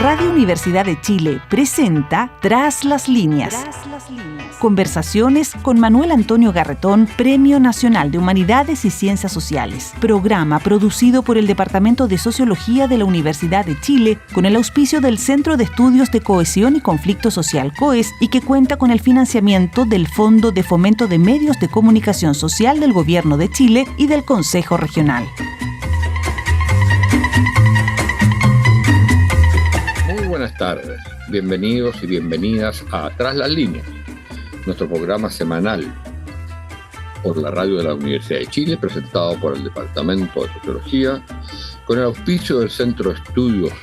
Radio Universidad de Chile presenta Tras las Líneas. Conversaciones con Manuel Antonio Garretón, Premio Nacional de Humanidades y Ciencias Sociales. Programa producido por el Departamento de Sociología de la Universidad de Chile con el auspicio del Centro de Estudios de Cohesión y Conflicto Social COES y que cuenta con el financiamiento del Fondo de Fomento de Medios de Comunicación Social del Gobierno de Chile y del Consejo Regional. Buenas tardes, bienvenidos y bienvenidas a Tras las Líneas, nuestro programa semanal por la radio de la Universidad de Chile, presentado por el Departamento de Sociología, con el auspicio del Centro de Estudios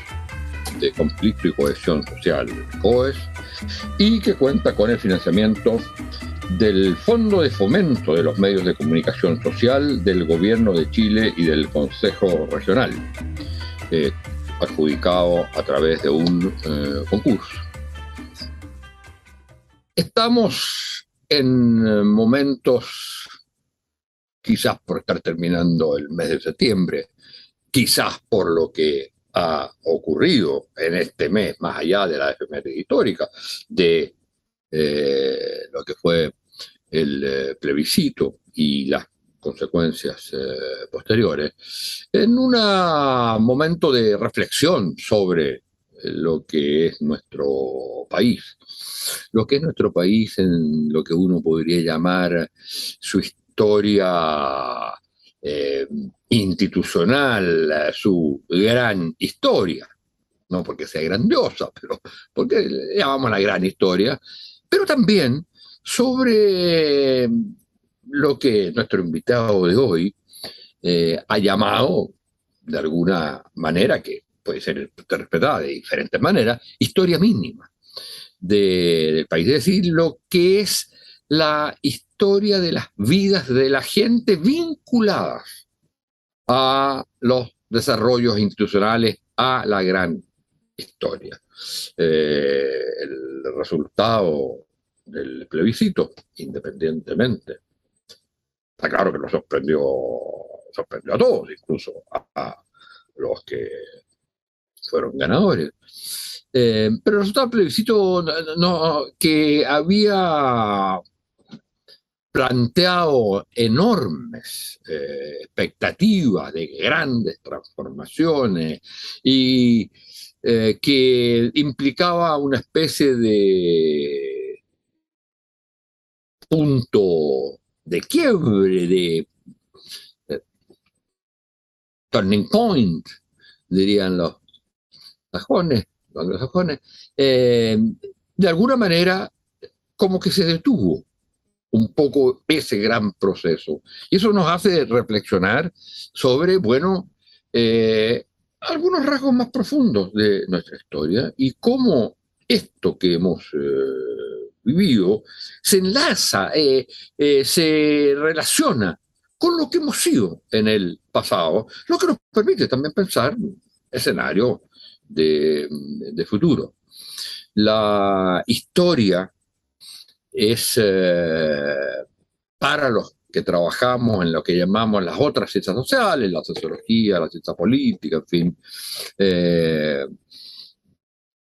de Conflicto y Cohesión Social, COES, y que cuenta con el financiamiento del Fondo de Fomento de los Medios de Comunicación Social del Gobierno de Chile y del Consejo Regional, adjudicado a través de un concurso. Estamos en momentos, quizás por estar terminando el mes de septiembre, quizás por lo que ha ocurrido en este mes, más allá de la efeméride histórica, de lo que fue el plebiscito y las consecuencias posteriores, en un momento de reflexión sobre lo que es nuestro país. Lo que es nuestro país en lo que uno podría llamar su historia institucional, su gran historia. No porque sea grandiosa, pero porque le llamamos la gran historia, pero también sobre lo que nuestro invitado de hoy ha llamado, de alguna manera, que puede ser interpretada de diferentes maneras, historia mínima del país. Es decir, lo que es la historia de las vidas de la gente vinculadas a los desarrollos institucionales, a la gran historia. El resultado del plebiscito, independientemente, está claro que nos sorprendió a todos, incluso a los que fueron ganadores. Pero el resultado del plebiscito que había planteado enormes expectativas de grandes transformaciones y que implicaba una especie de punto de quiebre, de turning point, dirían los sajones, de alguna manera como que se detuvo un poco ese gran proceso. Y eso nos hace reflexionar sobre, algunos rasgos más profundos de nuestra historia y cómo esto que hemos vivido se enlaza, se relaciona con lo que hemos sido en el pasado, lo que nos permite también pensar escenario de futuro. La historia es para los que trabajamos en lo que llamamos las otras ciencias sociales, la sociología, la ciencia política, en fin,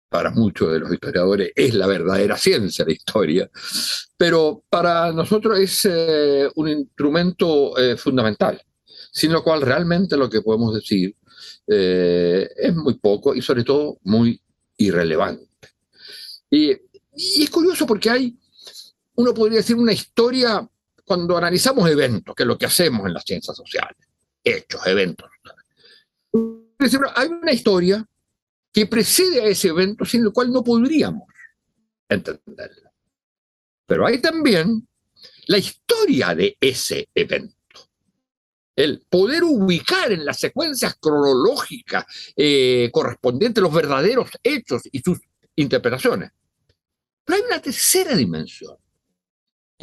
para muchos de los historiadores es la verdadera ciencia la historia, pero para nosotros es un instrumento fundamental, sin lo cual realmente lo que podemos decir es muy poco y sobre todo muy irrelevante. Y es curioso porque uno podría decir una historia cuando analizamos eventos, que es lo que hacemos en las ciencias sociales, hechos, eventos. Hay una historia que precede a ese evento sin el cual no podríamos entenderlo. Pero hay también la historia de ese evento. El poder ubicar en las secuencias cronológicas correspondientes los verdaderos hechos y sus interpretaciones. Pero hay una tercera dimensión,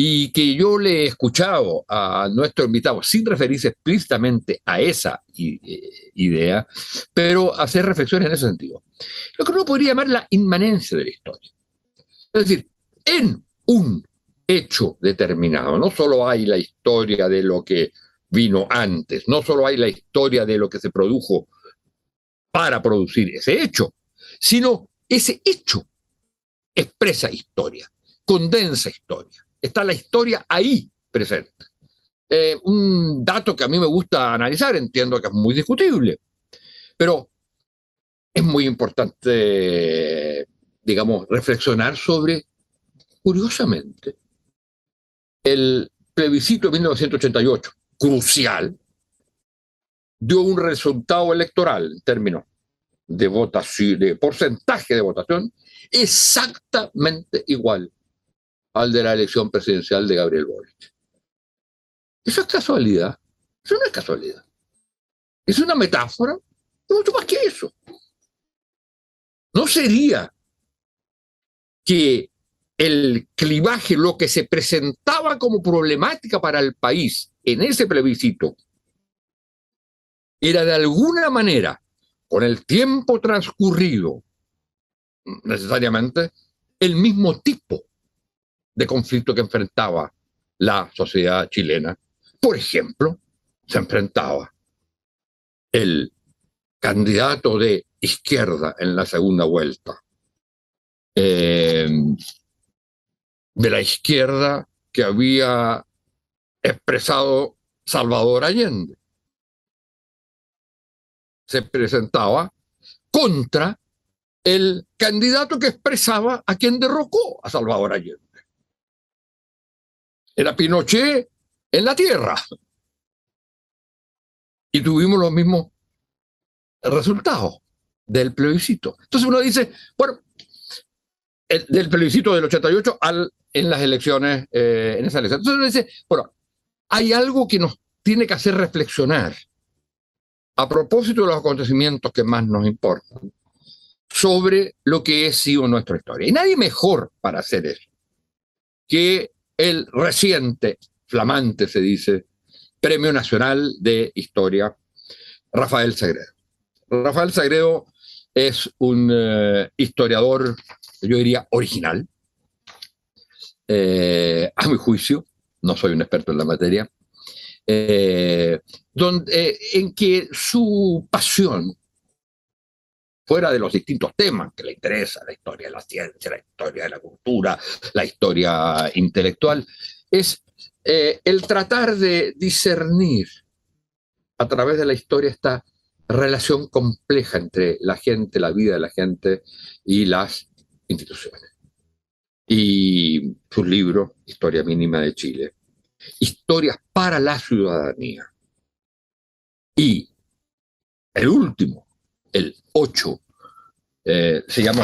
y que yo le he escuchado a nuestro invitado, sin referirse explícitamente a esa idea, pero hacer reflexiones en ese sentido. Lo que uno podría llamar la inmanencia de la historia. Es decir, en un hecho determinado, no solo hay la historia de lo que vino antes, no solo hay la historia de lo que se produjo para producir ese hecho, sino ese hecho expresa historia, condensa historia. Está la historia ahí presente. Un dato que a mí me gusta analizar, entiendo que es muy discutible, pero es muy importante, digamos, reflexionar sobre, curiosamente, el plebiscito de 1988, crucial, dio un resultado electoral en términos de votación, de porcentaje de votación, exactamente igual al de la elección presidencial de Gabriel Boric. ¿Eso es casualidad? Eso no es casualidad. Es una metáfora de mucho más que eso. ¿No sería que el clivaje, lo que se presentaba como problemática para el país en ese plebiscito, era de alguna manera, con el tiempo transcurrido, necesariamente, el mismo tipo de conflicto que enfrentaba la sociedad chilena? Por ejemplo, se enfrentaba el candidato de izquierda en la segunda vuelta, de la izquierda que había expresado Salvador Allende. Se presentaba contra el candidato que expresaba a quien derrocó a Salvador Allende. Era Pinochet en la tierra. Y tuvimos los mismos resultados del plebiscito. Entonces uno dice, bueno, del plebiscito del 88 en las elecciones, en esa elección. Entonces uno dice, bueno, hay algo que nos tiene que hacer reflexionar a propósito de los acontecimientos que más nos importan, sobre lo que es sido nuestra historia. Y nadie mejor para hacer eso que el reciente, flamante se dice, Premio Nacional de Historia, Rafael Sagredo. Rafael Sagredo es un historiador, yo diría, original, a mi juicio, no soy un experto en la materia, en que su pasión, fuera de los distintos temas que le interesa, la historia de la ciencia, la historia de la cultura, la historia intelectual, es el tratar de discernir a través de la historia esta relación compleja entre la gente, la vida de la gente y las instituciones. Y sus libros, Historia Mínima de Chile, Historias para la Ciudadanía, y el último, el 8, se me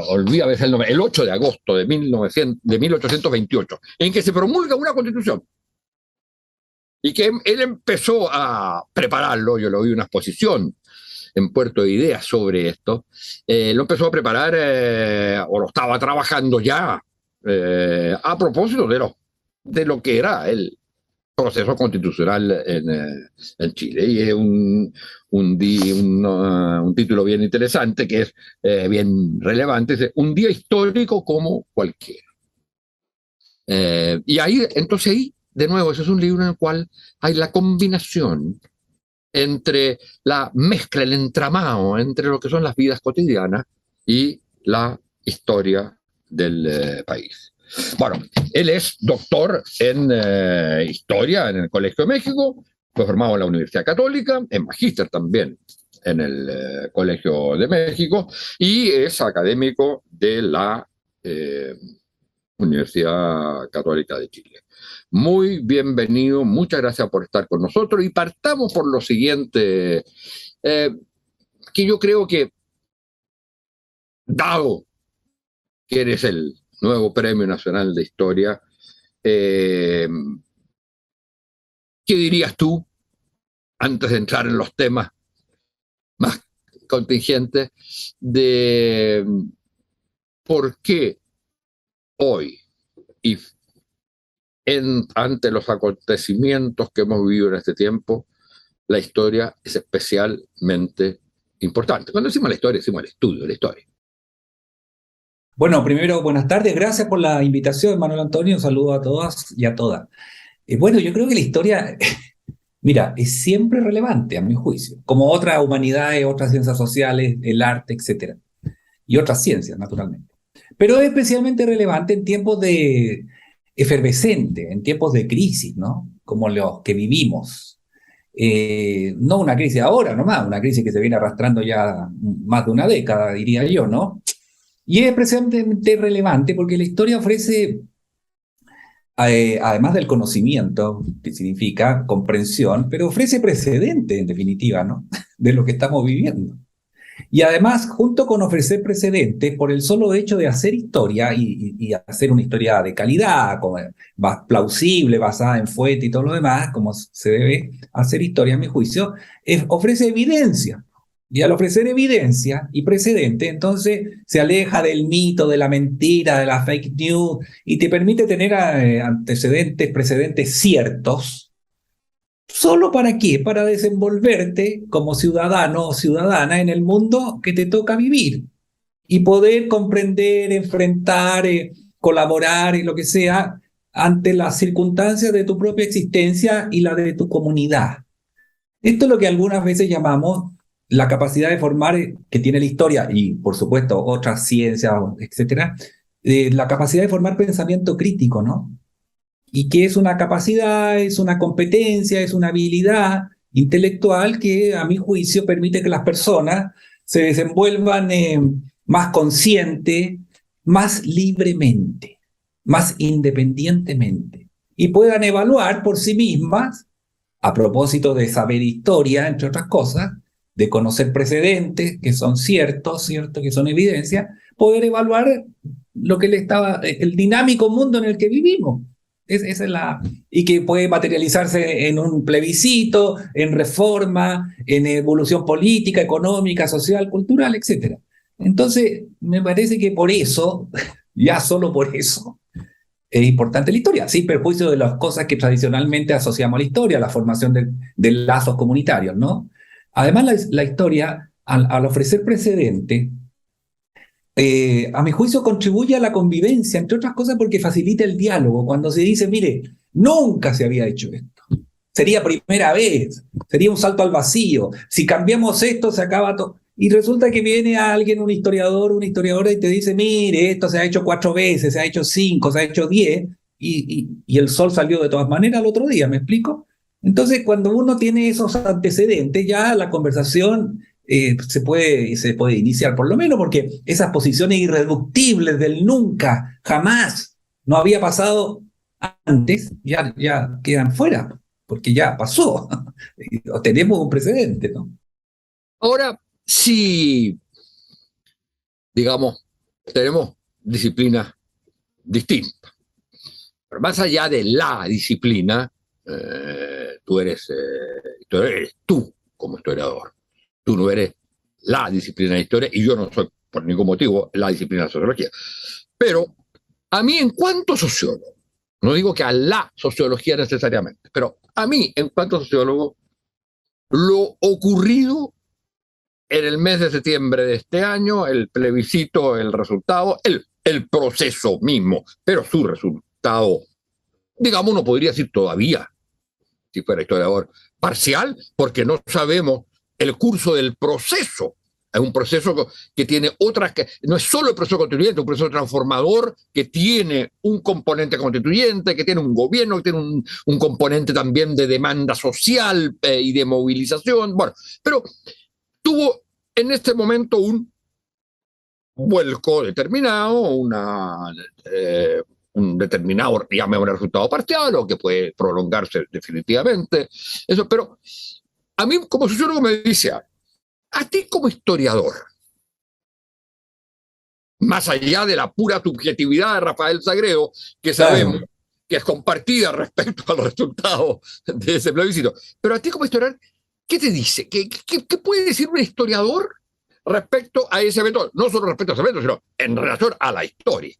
olvida a veces el nombre, el 8 de agosto de 1828, en que se promulga una constitución. Y que él empezó a prepararlo, yo lo vi en una exposición en Puerto de Ideas sobre esto, lo empezó a preparar, o lo estaba trabajando ya, a propósito de lo que era el proceso constitucional en Chile. Y es un título bien interesante, que es bien relevante, es un día histórico como cualquiera. Y entonces ahí, de nuevo, ese es un libro en el cual hay la combinación entre la mezcla, el entramado entre lo que son las vidas cotidianas y la historia del país. Bueno, él es doctor en historia en el Colegio de México, fue formado en la Universidad Católica, es magíster también en el Colegio de México y es académico de la Universidad Católica de Chile. Muy bienvenido, muchas gracias por estar con nosotros y partamos por lo siguiente, que yo creo que, dado que eres el nuevo Premio Nacional de Historia, ¿qué dirías tú, antes de entrar en los temas más contingentes, de por qué hoy y ante los acontecimientos que hemos vivido en este tiempo, la historia es especialmente importante? Cuando decimos la historia, decimos el estudio de la historia. Bueno, primero, buenas tardes. Gracias por la invitación, Manuel Antonio. Un saludo a todas y a todas. Bueno, yo creo que la historia Mira, es siempre relevante a mi juicio, como otras humanidades, otras ciencias sociales, el arte, etcétera, y otras ciencias, naturalmente. Pero es especialmente relevante en tiempos de efervescente, en tiempos de crisis, ¿no? Como los que vivimos. No una crisis ahora nomás, una crisis que se viene arrastrando ya más de una década, diría yo, ¿no? Y es especialmente relevante porque la historia ofrece, además del conocimiento, que significa comprensión, pero ofrece precedente, en definitiva, ¿no? De lo que estamos viviendo. Y además, junto con ofrecer precedentes, por el solo hecho de hacer historia y hacer una historia de calidad, como plausible, basada en fuente y todo lo demás, como se debe hacer historia, a mi juicio, ofrece evidencia. Y al ofrecer evidencia y precedente, entonces se aleja del mito, de la mentira, de la fake news, y te permite tener antecedentes, precedentes ciertos. ¿Solo para qué? Para desenvolverte como ciudadano o ciudadana en el mundo que te toca vivir y poder comprender, enfrentar, colaborar y lo que sea ante las circunstancias de tu propia existencia y la de tu comunidad. Esto es lo que algunas veces llamamos la capacidad de formar que tiene la historia y, por supuesto, otras ciencias, etcétera, la capacidad de formar pensamiento crítico, ¿no? Y que es una capacidad, es una competencia, es una habilidad intelectual que, a mi juicio, permite que las personas se desenvuelvan más consciente, más libremente, más independientemente, y puedan evaluar por sí mismas, a propósito de saber historia, entre otras cosas, de conocer precedentes que son ciertos, que son evidencia, poder evaluar lo que el dinámico mundo en el que vivimos. Esa es y que puede materializarse en un plebiscito, en reforma, en evolución política, económica, social, cultural, etc. Entonces, me parece que por eso, ya solo por eso, es importante la historia, sin perjuicio de las cosas que tradicionalmente asociamos a la historia, la formación de lazos comunitarios, ¿no? Además, la historia, al ofrecer precedente, a mi juicio contribuye a la convivencia, entre otras cosas porque facilita el diálogo. Cuando se dice, mire, nunca se había hecho esto, sería primera vez, sería un salto al vacío, si cambiamos esto se acaba todo. Y resulta que viene alguien, un historiador, una historiadora, y te dice, mire, esto se ha hecho 4 veces, se ha hecho 5, se ha hecho 10, y el sol salió de todas maneras al otro día, ¿me explico? Entonces, cuando uno tiene esos antecedentes, ya la conversación se puede iniciar, por lo menos, porque esas posiciones irreductibles del nunca, jamás, no había pasado antes, ya quedan fuera, porque ya pasó. Tenemos un precedente, ¿no? Ahora, si, digamos, tenemos disciplinas distintas, pero más allá de la disciplina, tú eres tú como historiador. Tú no eres la disciplina de historia y yo no soy por ningún motivo la disciplina de sociología. Pero a mí, en cuanto sociólogo, no digo que a la sociología necesariamente, pero a mí, en cuanto sociólogo, lo ocurrido en el mes de septiembre de este año, el plebiscito, el resultado, el proceso mismo, pero su resultado, digamos, no podría decir todavía, si fuera historiador, parcial, porque no sabemos el curso del proceso. Es un proceso que tiene otras, que no es solo el proceso constituyente, es un proceso transformador que tiene un componente constituyente, que tiene un gobierno, que tiene un componente también de demanda social y de movilización. Bueno, pero tuvo en este momento un vuelco determinado, un determinado, llamémosle resultado parcial, o que puede prolongarse definitivamente. Eso, pero a mí, como sociólogo, me dice, a ti como historiador, más allá de la pura subjetividad de Rafael Sagredo, que sabemos que es compartida respecto al resultado de ese plebiscito, pero a ti como historiador, ¿qué te dice? ¿Qué puede decir un historiador respecto a ese evento? No solo respecto a ese evento, sino en relación a la historia.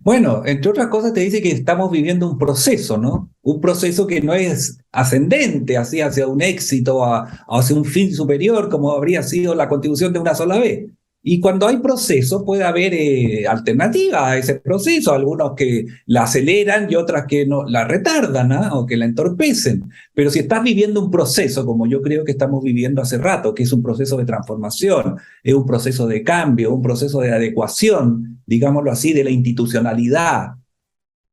Bueno, entre otras cosas te dice que estamos viviendo un proceso, ¿no? Un proceso que no es ascendente, hacia un éxito, hacia un fin superior, como habría sido la constitución de una sola vez. Y cuando hay proceso puede haber alternativas a ese proceso, algunos que la aceleran y otras que no, la retardan, ¿ah? O que la entorpecen. Pero si estás viviendo un proceso, como yo creo que estamos viviendo hace rato, que es un proceso de transformación, es un proceso de cambio, un proceso de adecuación, digámoslo así, de la institucionalidad,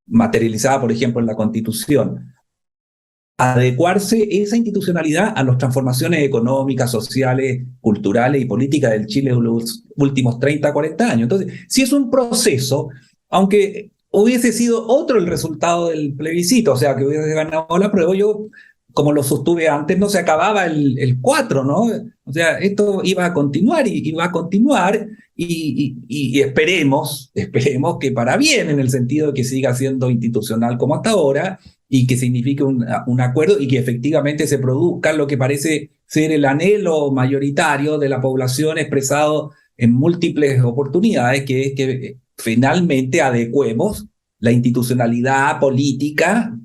materializada, por ejemplo, en la Constitución, adecuarse esa institucionalidad a las transformaciones económicas, sociales, culturales y políticas del Chile de los últimos 30, 40 años. Entonces, si es un proceso, aunque hubiese sido otro el resultado del plebiscito, o sea, que hubiese ganado la prueba, yo, como lo sostuve antes, no se acababa el 4, ¿no? O sea, esto iba a continuar y va a continuar y esperemos que para bien, en el sentido de que siga siendo institucional como hasta ahora, y que signifique un acuerdo y que efectivamente se produzca lo que parece ser el anhelo mayoritario de la población expresado en múltiples oportunidades, que es que finalmente adecuemos la institucionalidad política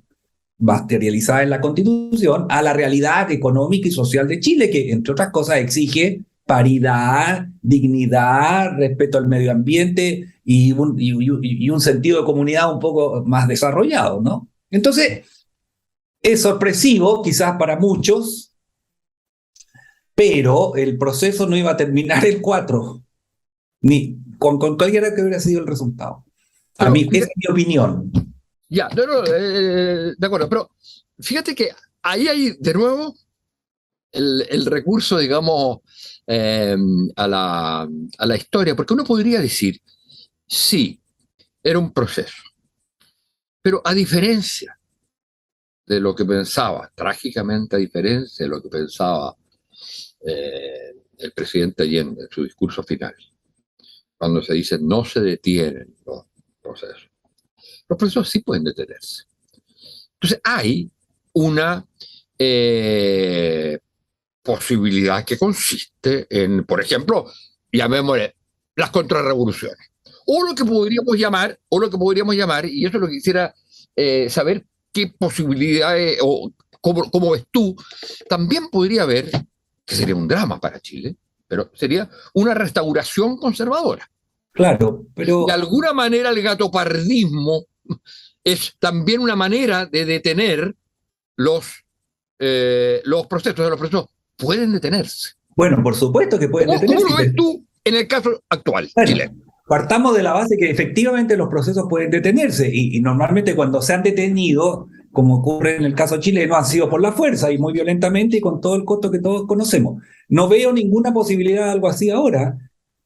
materializada en la Constitución a la realidad económica y social de Chile, que entre otras cosas exige paridad, dignidad, respeto al medio ambiente y un sentido de comunidad un poco más desarrollado, ¿no? Entonces, es sorpresivo quizás para muchos, pero el proceso no iba a terminar el 4, ni con cualquiera que hubiera sido el resultado. A mí, esa es mi opinión. Ya, de acuerdo, pero fíjate que ahí hay de nuevo el recurso, digamos, a la historia, porque uno podría decir, sí, era un proceso, pero a diferencia de lo que pensaba, trágicamente a diferencia de lo que pensaba el presidente Allende en su discurso final, cuando se dice no se detienen los procesos sí pueden detenerse. Entonces hay una posibilidad que consiste en, por ejemplo, llamémosle las contrarrevoluciones, o lo que podríamos llamar, y eso es lo que quisiera saber qué posibilidades o cómo ves tú, también podría haber, que sería un drama para Chile, pero sería una restauración conservadora. Claro, pero... De alguna manera el gatopardismo es también una manera de detener los procesos. Los procesos pueden detenerse. Bueno, por supuesto que pueden detenerse. ¿Cómo lo ves tú en el caso actual, chileno? Partamos de la base que efectivamente los procesos pueden detenerse y normalmente cuando se han detenido, como ocurre en el caso chileno, han sido por la fuerza y muy violentamente y con todo el costo que todos conocemos. No veo ninguna posibilidad de algo así ahora.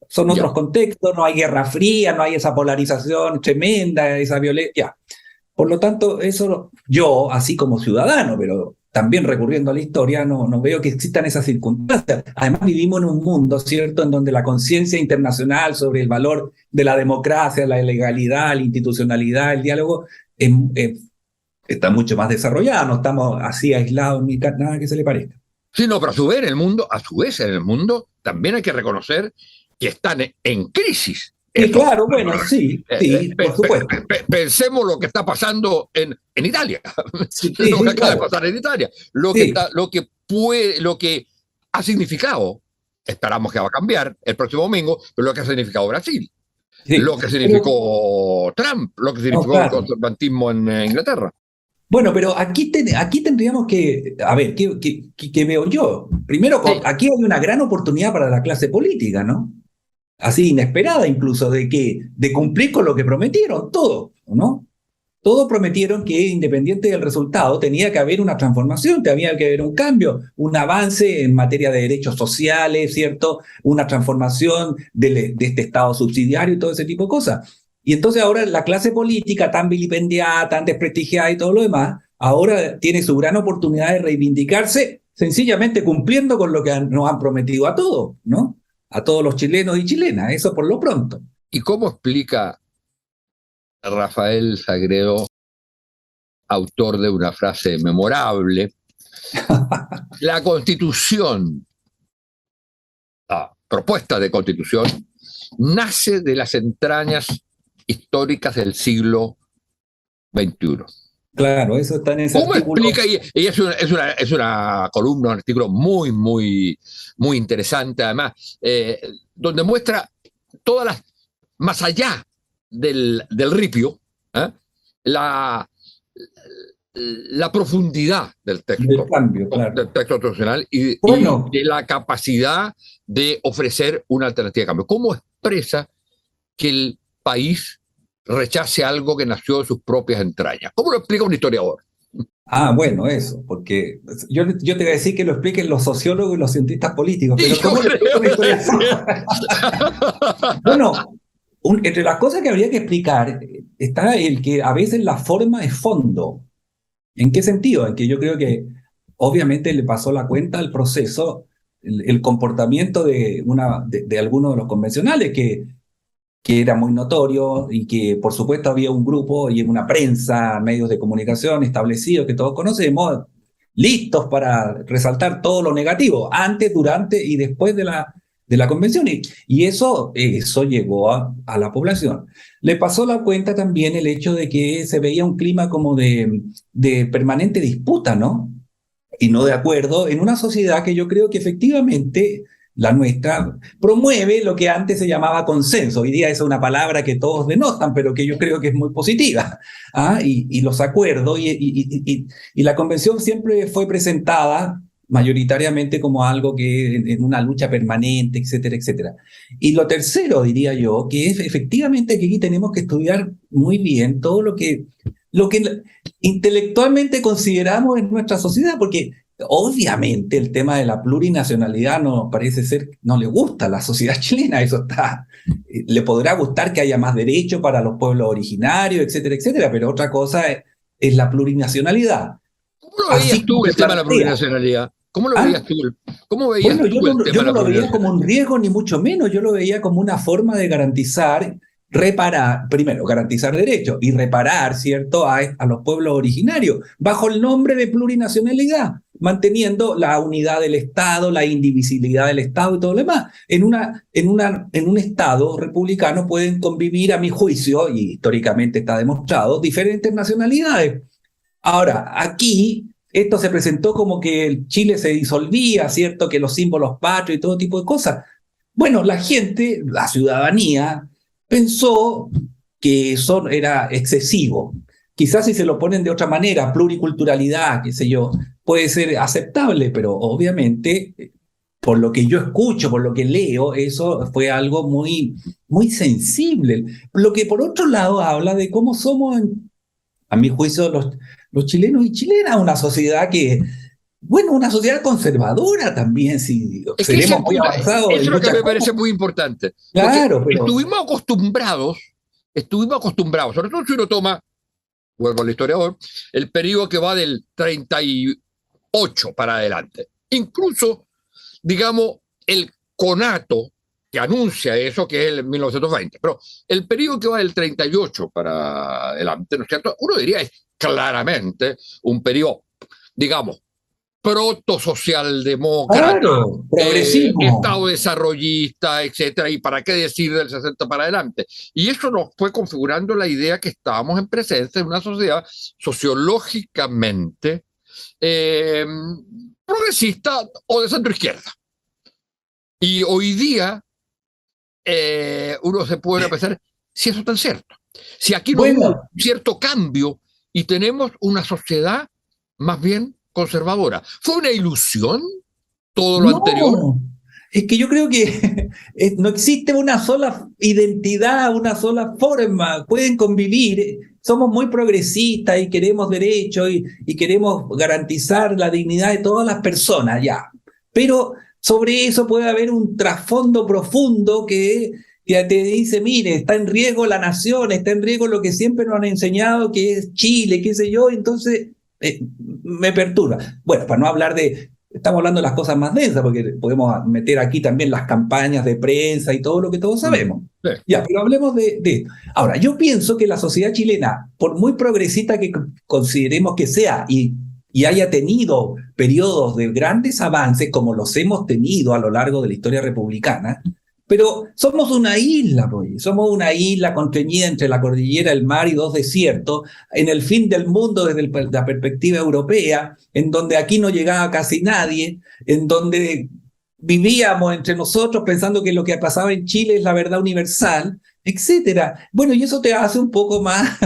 Son otros contextos, no hay guerra fría, no hay esa polarización tremenda, esa violencia. Por lo tanto, eso yo, así como ciudadano, pero también recurriendo a la historia, no veo que existan esas circunstancias. Además, vivimos en un mundo, ¿cierto?, en donde la conciencia internacional sobre el valor de la democracia, la legalidad, la institucionalidad, el diálogo, está mucho más desarrollada. No estamos así aislados ni nada que se le parezca. Sí, no, pero a su vez en el mundo, también hay que reconocer que están en crisis. Y claro, bueno, sí, por supuesto. Pensemos lo que está pasando en Italia. Lo que acaba de pasar en Italia. Lo que ha significado, esperamos que va a cambiar el próximo domingo, pero lo que ha significado Brasil. Lo que significó Trump, lo que significó el conservatismo en Inglaterra. Bueno, pero aquí tendríamos que, a ver, ¿qué veo yo? Primero, aquí hay una gran oportunidad para la clase política, ¿no? Así inesperada incluso, de cumplir con lo que prometieron, todo, ¿no? Todos prometieron que independiente del resultado tenía que haber una transformación, tenía que haber un cambio, un avance en materia de derechos sociales, ¿cierto? Una transformación de este Estado subsidiario y todo ese tipo de cosas. Y entonces ahora la clase política tan vilipendiada, tan desprestigiada y todo lo demás, ahora tiene su gran oportunidad de reivindicarse sencillamente cumpliendo con lo que nos han prometido a todos, ¿no? A todos los chilenos y chilenas, eso por lo pronto. ¿Y cómo explica Rafael Sagredo, autor de una frase memorable, la Constitución, la propuesta de Constitución, nace de las entrañas históricas del siglo XXI? Claro, eso está en ese ¿Cómo artículo. explica? Y es una columna, un artículo muy, muy, muy interesante, además, donde muestra todas las, más allá del ripio, ¿eh? la, la profundidad Del cambio, claro. del texto tradicional y Bueno, de la capacidad de ofrecer una alternativa de cambio. ¿Cómo expresa que el país rechace algo que nació de sus propias entrañas? ¿Cómo lo explica un historiador? bueno, eso, porque yo te voy a decir que lo expliquen los sociólogos y los cientistas políticos, Y pero yo ¿cómo lo explica creo un que historiador? Bueno, entre las cosas que habría que explicar está el que a veces la forma es fondo. ¿En qué sentido? En que yo creo que obviamente le pasó la cuenta al proceso, el comportamiento de algunos de los convencionales que era muy notorio y que por supuesto había un grupo y una prensa, medios de comunicación establecidos que todos conocemos, listos para resaltar todo lo negativo, antes, durante y después de la convención. Y eso llegó a la población. Le pasó la cuenta también el hecho de que se veía un clima como de permanente disputa, ¿no? Y no de acuerdo en una sociedad que yo creo que efectivamente la nuestra promueve lo que antes se llamaba consenso. Hoy día es una palabra que todos denotan, pero que yo creo que es muy positiva. Y los acuerdos, y la convención siempre fue presentada mayoritariamente como algo que en una lucha permanente, etcétera, etcétera. Y lo tercero, diría yo, que es efectivamente que aquí tenemos que estudiar muy bien todo lo que intelectualmente consideramos en nuestra sociedad, porque obviamente el tema de la plurinacionalidad no parece ser, no le gusta a la sociedad chilena, eso está, le podrá gustar que haya más derechos para los pueblos originarios, etcétera, etcétera, pero otra cosa es la plurinacionalidad. ¿Cómo lo Así veías como tú se el tema de la plantea. plurinacionalidad? ¿Cómo lo ¿Ah? veías tú? ¿Cómo veías Bueno, tú el tema yo de no la lo veía como un plurinacionalidad? riesgo ni mucho menos, yo lo veía como una forma de garantizar, reparar, primero, garantizar derechos y reparar, ¿cierto?, a los pueblos originarios, bajo el nombre de plurinacionalidad, manteniendo la unidad del Estado, la indivisibilidad del Estado y todo lo demás. En un Estado republicano pueden convivir, a mi juicio, y históricamente está demostrado, diferentes nacionalidades. Ahora, aquí esto se presentó como que el Chile se disolvía, ¿cierto? Que los símbolos patrios y todo tipo de cosas. Bueno, la gente, la ciudadanía, pensó que eso era excesivo. Quizás si se lo ponen de otra manera, pluriculturalidad, qué sé yo, puede ser aceptable, pero obviamente, por lo que yo escucho, por lo que leo, eso fue algo muy, muy sensible. Lo que por otro lado habla de cómo somos, a mi juicio, los chilenos y chilenas, una sociedad que, bueno, una sociedad conservadora también, si Es que ese es seremos el muy punto. avanzados Eso es en lo que muchas me cosas. parece muy importante. Porque Claro, pero estuvimos acostumbrados, sobre todo si uno toma, vuelvo al historiador, el periodo que va del 38 para adelante. Incluso, digamos, el conato que anuncia eso, que es el 1920. Pero el periodo que va del 38 para adelante, ¿no es cierto? Uno diría es claramente un periodo, digamos, proto-socialdemócrata, claro, progresismo. Estado desarrollista, etcétera, y para qué decir del 60 para adelante. Y eso nos fue configurando la idea que estábamos en presencia de una sociedad sociológicamente progresista o de centro izquierda. Y hoy día uno se puede pensar si eso es tan cierto. Si aquí no hubo Bueno, un cierto cambio y tenemos una sociedad más bien conservadora. ¿Fue una ilusión todo lo anterior? no, es que yo creo que no existe una sola identidad, una sola forma, pueden convivir. Somos muy progresistas y queremos derechos y queremos garantizar la dignidad de todas las personas, ya. Pero sobre eso puede haber un trasfondo profundo que te dice, mire, está en riesgo la nación, está en riesgo lo que siempre nos han enseñado, que es Chile, qué sé yo, entonces me perturba. Bueno, para no hablar estamos hablando de las cosas más densas, porque podemos meter aquí también las campañas de prensa y todo lo que todos sabemos. Sí. Ya, pero hablemos de esto. Ahora, yo pienso que la sociedad chilena, por muy progresista que consideremos que sea y haya tenido periodos de grandes avances como los hemos tenido a lo largo de la historia republicana, Pero somos una isla, pues. Somos una isla constreñida entre la cordillera, el mar y dos desiertos, en el fin del mundo desde la perspectiva europea, en donde aquí no llegaba casi nadie, en donde vivíamos entre nosotros pensando que lo que pasaba en Chile es la verdad universal, etcétera. Bueno, y eso te hace un poco más,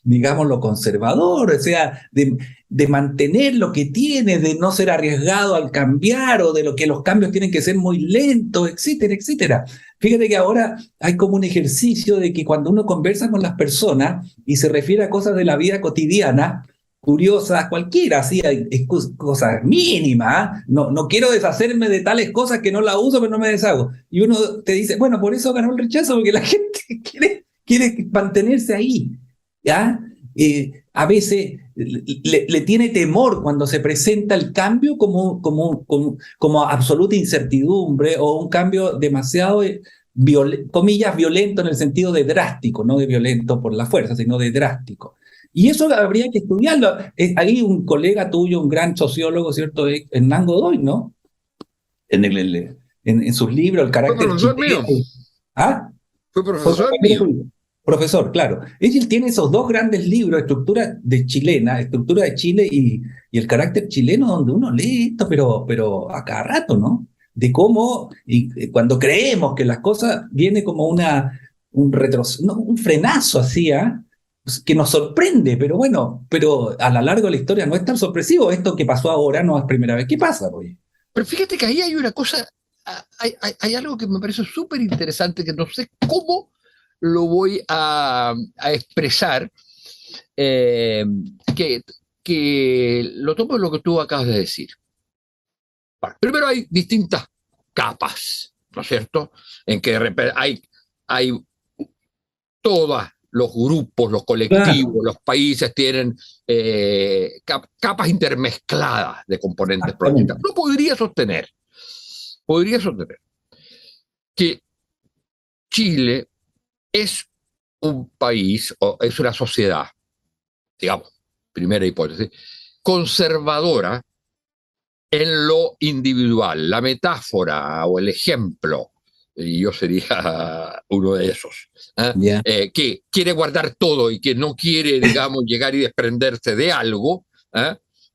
digámoslo, conservador, o sea, de mantener lo que tienes, de no ser arriesgado al cambiar o de lo que los cambios tienen que ser muy lentos, etcétera, etcétera. Fíjate que ahora hay como un ejercicio de que cuando uno conversa con las personas y se refiere a cosas de la vida cotidiana, curiosas, cualquiera, así, cosas mínimas, no quiero deshacerme de tales cosas que no las uso, pero no me deshago. Y uno te dice, bueno, por eso ganó el rechazo, porque la gente quiere mantenerse ahí, ¿ya? A veces le tiene temor cuando se presenta el cambio como absoluta incertidumbre o un cambio demasiado, comillas, violento en el sentido de drástico, no de violento por la fuerza, sino de drástico. Y eso habría que estudiarlo. Hay un colega tuyo, un gran sociólogo, ¿cierto? Hernán Godoy, ¿no? En sus libros, El carácter Fue profesor chileno. mío. ¿Ah? Fue profesor mío. Profesor, claro. Él tiene esos dos grandes libros, Estructura de Chile y El carácter chileno, donde uno lee esto, pero a cada rato, ¿no? De cómo, cuando creemos que las cosas viene como un frenazo así, ¿ah? Que nos sorprende, pero bueno, pero a lo largo de la historia no es tan sorpresivo. Esto que pasó ahora no es primera vez que pasa, oye. Pero fíjate que ahí hay una cosa, hay algo que me parece súper interesante, que no sé cómo lo voy a expresar, que lo tomo de lo que tú acabas de decir. Bueno, primero hay distintas capas, ¿no es cierto? En que hay todas los grupos, los colectivos, Claro, los países tienen capas intermezcladas de componentes exactamente. protestas. No podría sostener que Chile es un país o es una sociedad, digamos, primera hipótesis, conservadora en lo individual. La metáfora o el ejemplo, y yo sería uno de esos, Ya. que quiere guardar todo y que no quiere, digamos, llegar y desprenderse de algo.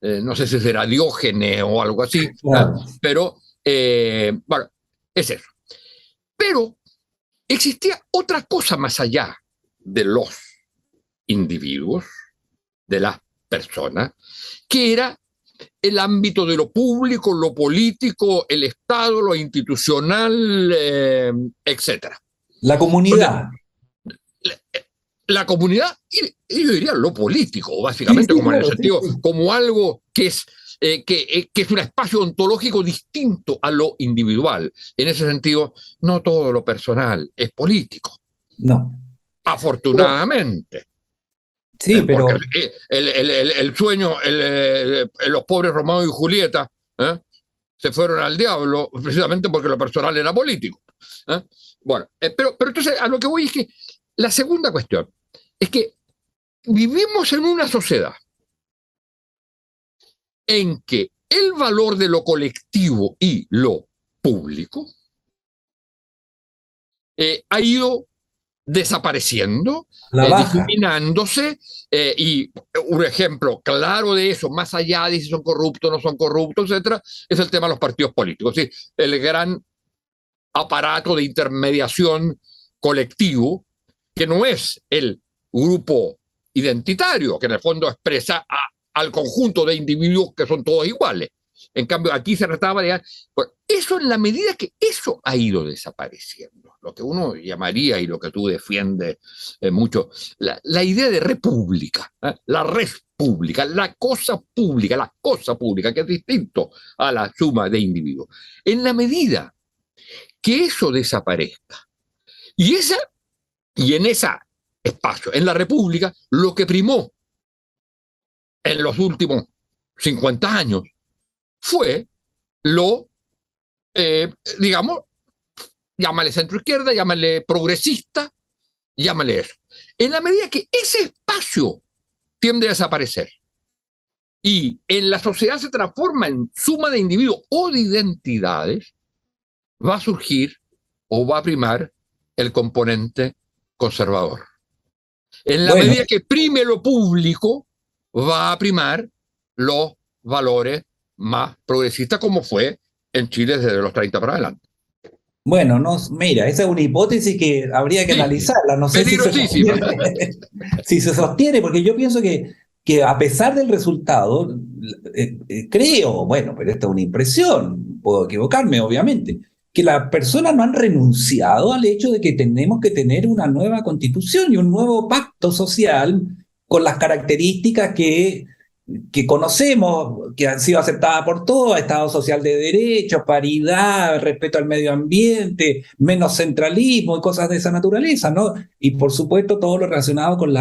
No sé si será Diógenes o algo así, Claro. pero bueno, es eso. Pero existía otra cosa más allá de los individuos, de las personas, que era el ámbito de lo público, lo político, el Estado, lo institucional, etc. La Donde comunidad. la comunidad, y yo diría lo político, Sí, básicamente, sí, como en el claro, sí, sentido, sí. como algo que es un espacio ontológico distinto a lo individual. En ese sentido, no todo lo personal es político, No. Pero, afortunadamente. sí, Porque pero el sueño, los pobres Romeo y Julieta se fueron al diablo precisamente porque lo personal era político. ¿eh? Bueno, pero entonces a lo que voy es que la segunda cuestión es que vivimos en una sociedad en que el valor de lo colectivo y lo público ha ido desapareciendo, la baja. difuminándose, y un ejemplo claro de eso, más allá de si son corruptos o no son corruptos, etcétera, es el tema de los partidos políticos. ¿Sí? El gran aparato de intermediación colectivo, que no es el grupo identitario, que en el fondo expresa al conjunto de individuos que son todos iguales. En cambio, aquí se trataba de... Bueno, eso en la medida que eso ha ido desapareciendo, lo que uno llamaría y lo que tú defiendes mucho, la idea de república, la res pública, la cosa pública, que es distinto a la suma de individuos. En la medida que eso desaparezca, y en ese espacio, en la república, lo que primó en los últimos 50 años fue lo, digamos, llámale centro izquierda, llámale progresista, llámale eso. En la medida que ese espacio tiende a desaparecer y en la sociedad se transforma en suma de individuos o de identidades, va a surgir o va a primar el componente conservador? En la Bueno, medida que prime lo público, va a primar los valores más progresistas, como fue en Chile desde los 30 para adelante. bueno, no, mira, esa es una hipótesis que habría que Sí, analizarla. No sé si se peligrosísima. sostiene, si se sostiene, porque yo pienso que a pesar del resultado, creo, bueno, pero esta es una impresión, puedo equivocarme, obviamente, que las personas no han renunciado al hecho de que tenemos que tener una nueva constitución y un nuevo pacto social con las características que conocemos, que han sido aceptadas por todos: Estado social de derecho, paridad, respeto al medio ambiente, menos centralismo y cosas de esa naturaleza, ¿no? Y por supuesto todo lo relacionado con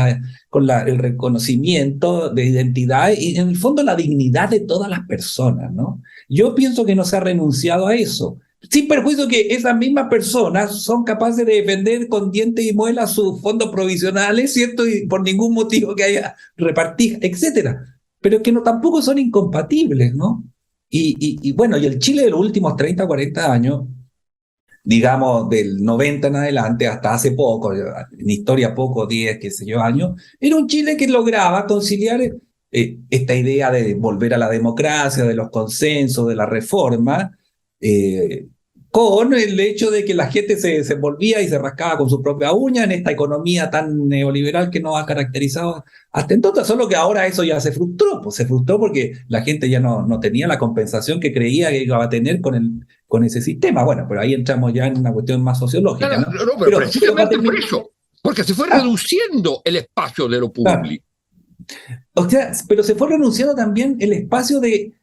el reconocimiento de identidad y en el fondo la dignidad de todas las personas, ¿no? Yo pienso que no se ha renunciado a eso. Sin perjuicio que esas mismas personas son capaces de defender con dientes y muelas sus fondos provisionales, ¿cierto? Y por ningún motivo que haya repartir, etcétera, pero que no, tampoco son incompatibles, ¿no? Y bueno, y el Chile de los últimos 30, 40 años, digamos del 90 en adelante, hasta hace poco, en historia poco, 10, qué sé yo, años, era un Chile que lograba conciliar esta idea de volver a la democracia, de los consensos, de la reforma, eh, con el hecho de que la gente se volvía y se rascaba con su propia uña en esta economía tan neoliberal que nos ha caracterizado hasta entonces, solo que ahora eso ya se frustró, pues se frustró porque la gente ya no tenía la compensación que creía que iba a tener con ese sistema. Bueno, pero ahí entramos ya en una cuestión más sociológica, Claro, ¿no? no, pero Pero para precisamente por terminar, eso, porque se fue ah, reduciendo el espacio de lo claro. público. O sea, pero se fue renunciando también el espacio de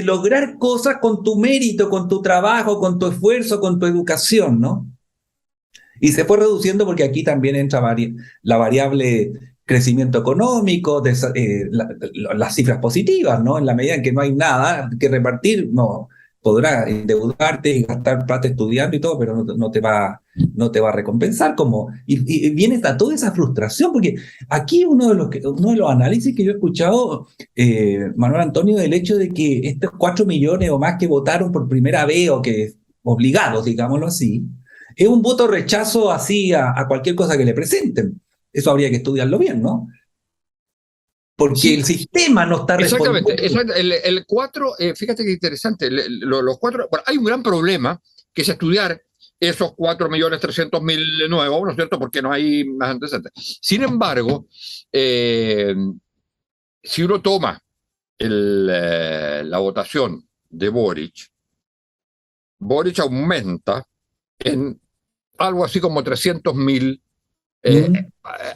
lograr cosas con tu mérito, con tu trabajo, con tu esfuerzo, con tu educación, ¿no? Y se fue reduciendo porque aquí también entra la variable crecimiento económico, las cifras positivas, ¿no? En la medida en que no hay nada que repartir, no podrás endeudarte y gastar plata estudiando y todo, pero no te va a recompensar. Y viene toda esa frustración, porque aquí uno de los análisis que yo he escuchado, Manuel Antonio, del hecho de que estos 4 millones o más que votaron por primera vez, o que obligados, digámoslo así, es un voto rechazo así a cualquier cosa que le presenten. Eso habría que estudiarlo bien, ¿no? Porque Sí, el sistema no está exactamente. respondiendo. El 4, fíjate que interesante, los 4, bueno, hay un gran problema que es estudiar esos 4.300.000 nuevos, ¿no es cierto? Porque no hay más antecedentes. Sin embargo, si uno toma la votación de Boric aumenta en algo así como 300.000 ¿Mm?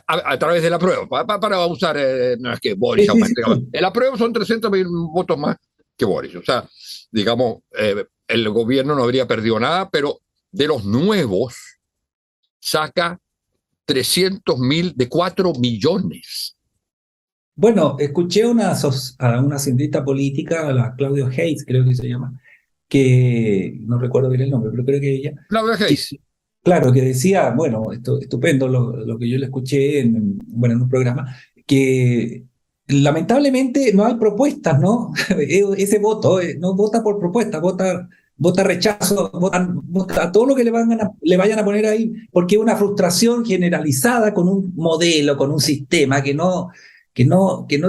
a través de la prueba, para usar, no es que Sí, Boris sí, sí, aumente, sí. la prueba son 300.000 votos más que Boris, o sea, digamos, el gobierno no habría perdido nada, pero de los nuevos saca 300.000 de 4 millones. Bueno, escuché a una cientista política, a la Claudio Hayes, creo que se llama, que no recuerdo bien el nombre, pero creo que ella, Claudia que, Hayes. claro, que decía, bueno, esto, estupendo lo que yo le escuché bueno, en un programa, que lamentablemente no hay propuestas, ¿no? Ese voto, no vota por propuestas, vota rechazo, vota todo lo que le vayan a poner ahí, porque es una frustración generalizada con un modelo, con un sistema que no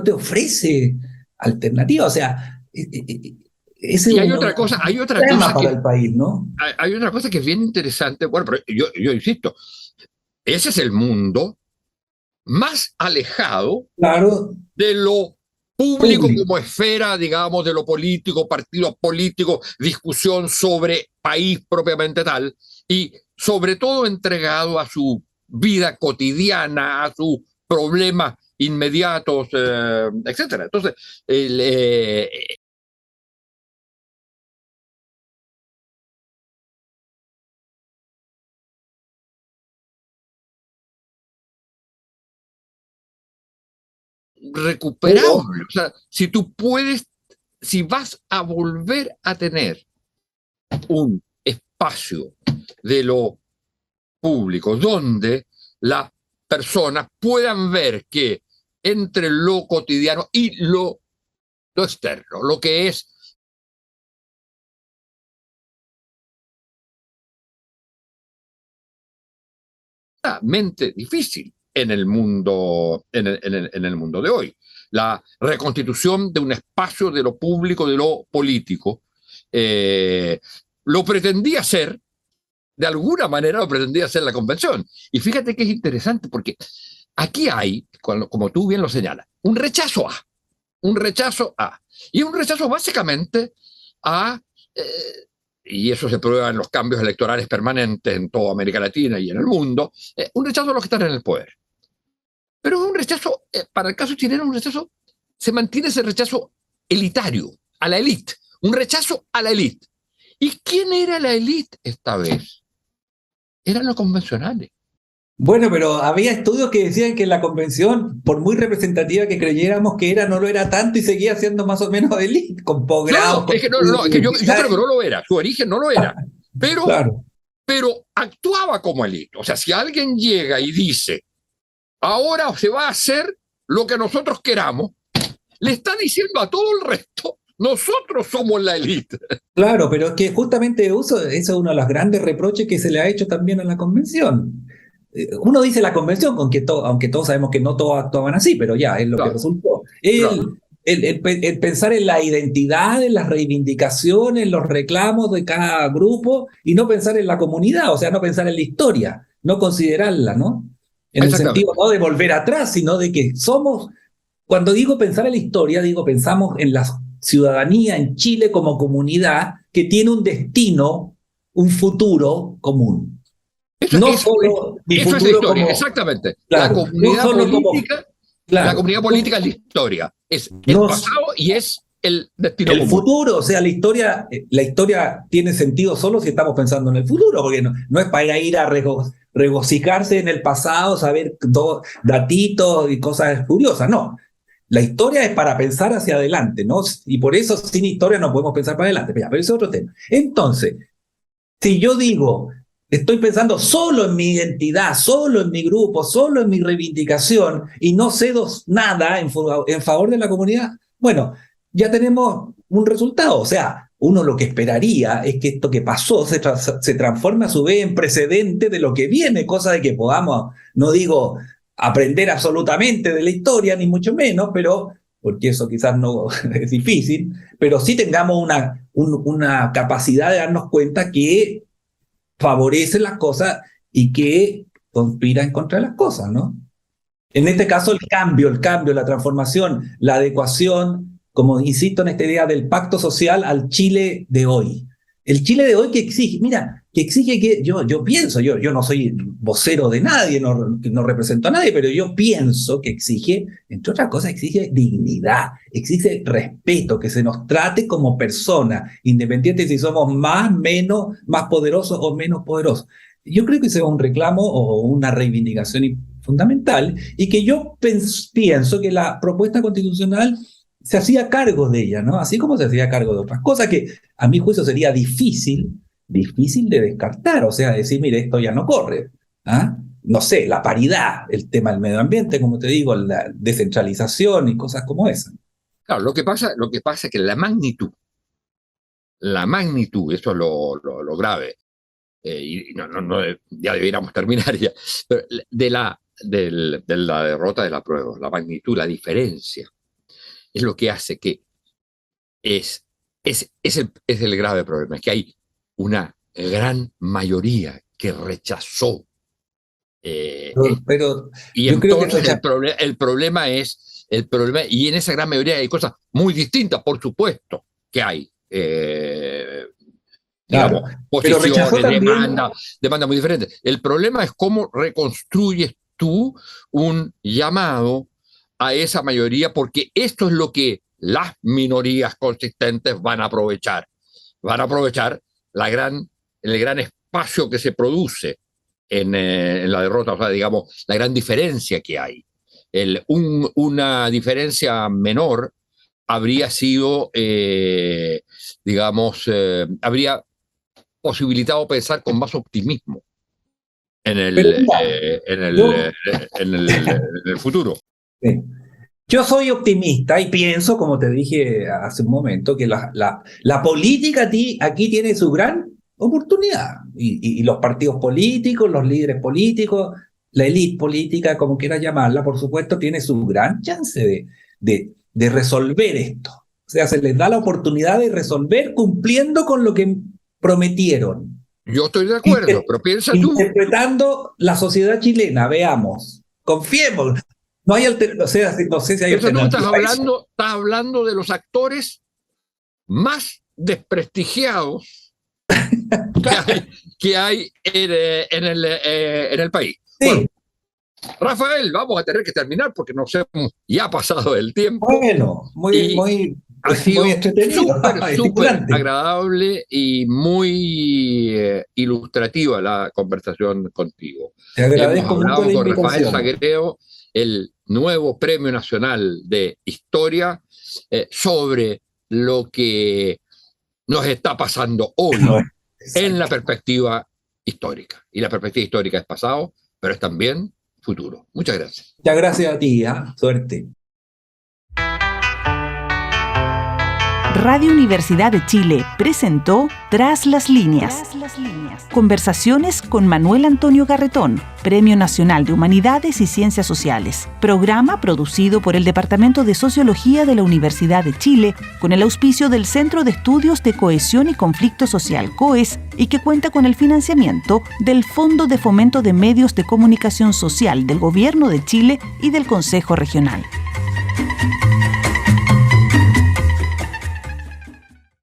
te ofrece alternativa. O sea, ese es Y hay un otra drama cosa para el país, ¿no? hay otra cosa que es bien interesante. Bueno, pero yo insisto, ese es el mundo más alejado Claro, de lo público público. como esfera, digamos, de lo político, partidos políticos, discusión sobre país propiamente tal, y sobre todo entregado a su vida cotidiana, a sus problemas inmediatos, etcétera. Entonces, Pero recuperable. O sea, si tú puedes, si vas a volver a tener un espacio de lo público donde las personas puedan ver que entre lo cotidiano y lo externo, lo que es tremendamente difícil en el mundo, en el mundo de hoy. La reconstitución de un espacio de lo público, de lo político, lo pretendía hacer, de alguna manera lo pretendía hacer la convención. Y fíjate que es interesante porque aquí hay, como tú bien lo señalas, un rechazo a, y un rechazo básicamente a, y eso se prueba en los cambios electorales permanentes en toda América Latina y en el mundo, un rechazo a los que están en el poder. Pero es un rechazo, para el caso chileno, un rechazo, se mantiene ese rechazo elitario, a la élite, un rechazo a la élite. ¿Y quién era la élite esta vez? Eran los convencionales. Bueno, pero había estudios que decían que la convención, por muy representativa que creyéramos que era, no lo era tanto y seguía siendo más o menos élite, con posgrado. No, es que, es que yo creo que no lo era, su origen no lo era, pero, claro, pero actuaba como élite. O sea, si alguien llega y dice, ahora se va a hacer lo que nosotros queramos, le está diciendo a todo el resto, nosotros somos la élite. claro, pero es que justamente eso es uno de los grandes reproches que se le ha hecho también a la convención. Uno dice la convención, aunque todos sabemos que no todos actuaban así, pero ya es lo que resultó. El pensar en la identidad, en las reivindicaciones, en los reclamos de cada grupo y no pensar en la comunidad, o sea, no pensar en la historia, no considerarla, ¿no? En el sentido no de volver atrás, sino de que somos, cuando digo pensar en la historia, digo pensamos en la ciudadanía en Chile como comunidad que tiene un destino, un futuro común. Eso es la historia, exactamente. Claro, la comunidad política, la comunidad política es la historia, es el pasado y es el destino común. El futuro, o sea, la historia tiene sentido solo si estamos pensando en el futuro, porque no es para ir a regocijarse en el pasado, saber datitos y cosas curiosas, no. La historia es para pensar hacia adelante, ¿no? Y por eso sin historia no podemos pensar para adelante. Pero ese es otro tema. Entonces, si yo digo, estoy pensando solo en mi identidad, solo en mi grupo, solo en mi reivindicación y no cedo nada en favor de la comunidad, bueno, ya tenemos un resultado. O sea, uno lo que esperaría es que esto que pasó se transforme a su vez en precedente de lo que viene, cosa de que podamos, no digo aprender absolutamente de la historia, ni mucho menos, pero porque eso quizás no es difícil, pero sí tengamos una capacidad de darnos cuenta que favorece las cosas y que conspira en contra de las cosas, ¿no? En este caso, el cambio, la transformación, la adecuación, como insisto en esta idea del pacto social al Chile de hoy. El Chile de hoy que exige, que exige que yo pienso, yo no soy vocero de nadie, no represento a nadie, pero yo pienso que exige, entre otras cosas, exige dignidad, exige respeto, que se nos trate como personas, independiente si somos más, menos, más poderosos o menos poderosos. Yo creo que ese es un reclamo o una reivindicación fundamental y que yo pienso que la propuesta constitucional se hacía cargo de ella, ¿no? Así como se hacía cargo de otras cosas que a mi juicio sería difícil de descartar, o sea, decir, mire, esto ya no corre, ¿ah? No sé, la paridad, el tema del medio ambiente, como te digo, la descentralización y cosas como esas. Claro, lo que pasa es que la magnitud, eso es lo grave, y ya debiéramos terminar ya, pero de la derrota de la prueba, la magnitud, la diferencia, es lo que hace que es el grave problema, es que hay una gran mayoría que rechazó. Pero y yo entonces creo que el problema, y en esa gran mayoría hay cosas muy distintas, por supuesto, que hay. Digamos, claro, posiciones, demandas muy diferentes. El problema es cómo reconstruyes tú un llamado a esa mayoría, porque esto es lo que las minorías consistentes van a aprovechar. Van a aprovechar el gran espacio que se produce en la derrota, o sea, digamos, la gran diferencia que hay. Una diferencia menor habría sido, habría posibilitado pensar con más optimismo en el futuro. Sí. Yo soy optimista y pienso, como te dije hace un momento, que la política aquí tiene su gran oportunidad. Y los partidos políticos, los líderes políticos, la élite política, como quieras llamarla, por supuesto, tiene su gran chance de resolver esto. O sea, se les da la oportunidad de resolver cumpliendo con lo que prometieron. Yo estoy de acuerdo, pero piensa tú. Interpretando la sociedad chilena, veamos, confiemos. No hay no sé si hay alternativa. Tú estás hablando de los actores más desprestigiados que hay en el país. Sí. Bueno, Rafael, vamos a tener que terminar porque nos hemos ya pasado el tiempo. Bueno, muy ha sido súper agradable y muy ilustrativa la conversación contigo. Te agradezco Hemos hablado mucho con Rafael Sagredo, el nuevo Premio Nacional de Historia, sobre lo que nos está pasando hoy en la perspectiva histórica. Y la perspectiva histórica es pasado, pero es también futuro. Muchas gracias. Muchas gracias a ti, suerte. Radio Universidad de Chile presentó Tras las Líneas. Conversaciones con Manuel Antonio Garretón, Premio Nacional de Humanidades y Ciencias Sociales. Programa producido por el Departamento de Sociología de la Universidad de Chile, con el auspicio del Centro de Estudios de Cohesión y Conflicto Social, COES, y que cuenta con el financiamiento del Fondo de Fomento de Medios de Comunicación Social del Gobierno de Chile y del Consejo Regional.